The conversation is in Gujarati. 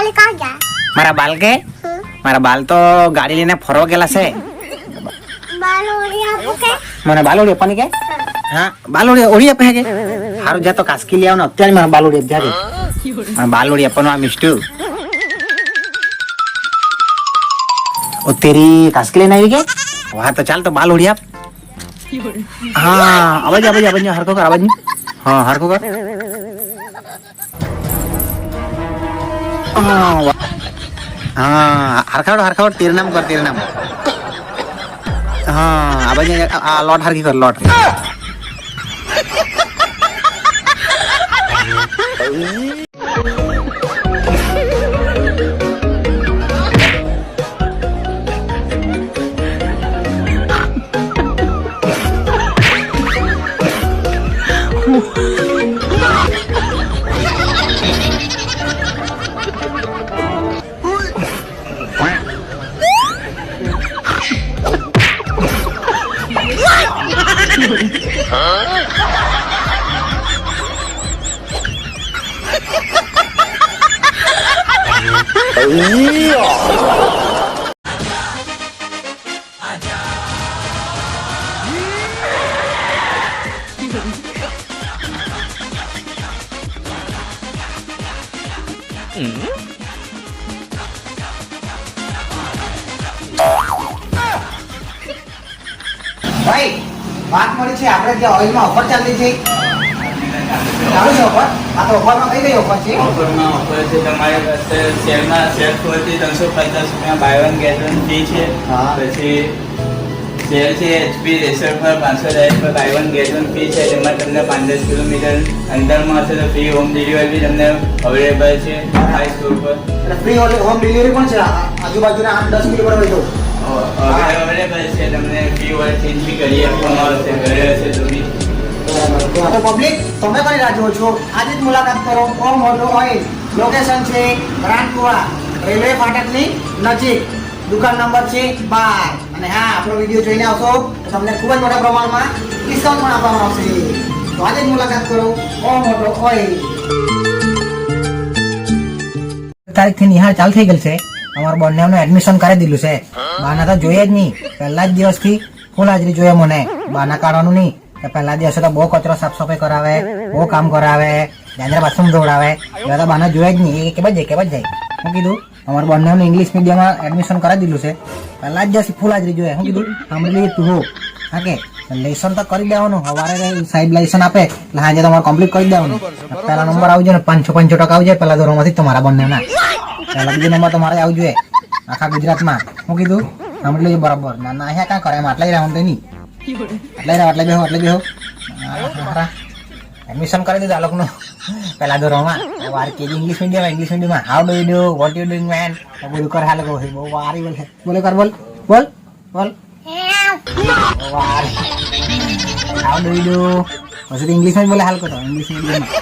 बाल कहाँ गया? મારા બાલ કે મારા બાલ તો ગાડી લઈને ફરવા ગયેલા છે. बाल ओढ़ी आपको के? મને બાલ ઓળી આપવાની કે હા બાલ ઓળી આપે કે સારું જા તો કાસકી લઈ આવ ને અત્યારે મારા બાલ ઓળી આપ જાજે. મારા બાલ ઓળી આપવાનું આ મિસ્ટુ ઓ તેરી કાસકી લઈને આવી કે વાહ તો ચાલ તો બાલ ઓળી આપ. હા અવાજ અવાજ અવાજ હરકો કર અવાજ હા હરકો કર. हाँ हरखावट तेरे नाम कर तेरे नाम. हाँ अब लौट हर की कर लौट. ભાઈ વાત મળી છે આપણે જે ઓઇલમાં ઓફર ચાલતી છે ચાલુ છે ઓફર આ તો ઓફરમાં કઈ કઈ ઓફર છે ઓફરમાં ઓફર છે તમારી પાસે શેરમાં શેર ખોલતી 350 રૂપિયા buy one get one free છે. પછી શેર છે એચપી રેસર પર 510 પર buy one get one free છે. તેમાં તમને 5-10 કિલોમીટર અંતરમાં હશે તો ફ્રી હોમ ડિલિવરી તમને અવેલેબલ છે આ સ્ટોર પર. એટલે ફ્રી હોમ ડિલિવરી પણ છે આજુબાજુના 8-10 કિલોમીટર હોય તો અવેલેબલ છે. તમને ફ્રી હોય ચેન્જ બી કરી આપવામાં આવશે ઘરે હશે તો બી. તો પબ્લિક તમે કરી રાહ છો આજે જ મુલાકાત કરો ઓમ ઓટો ઓઇલ. લોકેશન છે રાણપુરા રેલવે ફાટકની નજીક. દુકાન નંબર છે 12 અને હા આપણો વિડીયો જોઈને આવશો તો તમને ખૂબ જ મોટા પ્રમાણમાં ડિસ્કાઉન્ટ પણ આપવામાં આવશે. તો આજે જ મુલાકાત કરો ઓમ ઓટો ઓઇલ. તારીખથી નિહાળ ચાલુ થઈ ગયેલ છે. અમારું બંનેનું એડમિશન કરી દીધું છે. બાના તો જોઈએ જ નહીં. પહેલા જ દિવસથી ફૂલ હાજરી જોઈએ મને. બાના કાઢવાનું નહીં. પહેલા દિવસે તો બહુ કચરો સાફ સફાઈ કરાવે, બહુ કામ કરાવે, જાંજરા બાથરૂમ દોડાવે. એટલે તો બાના જોઈએ જ નહીં. એ કેવા જાય હું કીધું અમારું બંનેનું ઇંગ્લિશ મીડિયમમાં એડમિશન કરી દીધું છે. પહેલા જ દિવસે ફૂલ હાજરી જોઈએ. હું કીધું સાંભળી લઈએ તું હા કે લેસન તો કરી દેવાનું. સવારે સાહેબ લેસન આપે એટલે આજે તમારે કમ્પ્લીટ કરી દેવાનું. પહેલા નંબર આવી જાય ને 5-5% આવી જાય પહેલા ધોરણમાંથી તમારા બંનેના. પહેલા બીજો નંબર તમારે આવવું જોઈએ આખા ગુજરાતમાં. હું કીધું સાંભળી લેજો બરાબર. ના અહીંયા કાં કરે એમ આટલા જ રહેવાનું તો નહીં. આટલે બેહો એડમિશન કરી દીધું આ લોકોનું પહેલા ધોરણમાં. વાર કેજી ઇંગ્લિશ મીડિયમમાં how do you do what you doing man બધું કરે હાલ બહુ વારી બોલે બોલે કર બોલ બોલ બોલ વાર હાઉ ડુ યુ ડુ પછી ઇંગ્લિશમાં બોલે હાલ કરતો ઇંગ્લિશ મીડિયમમાં.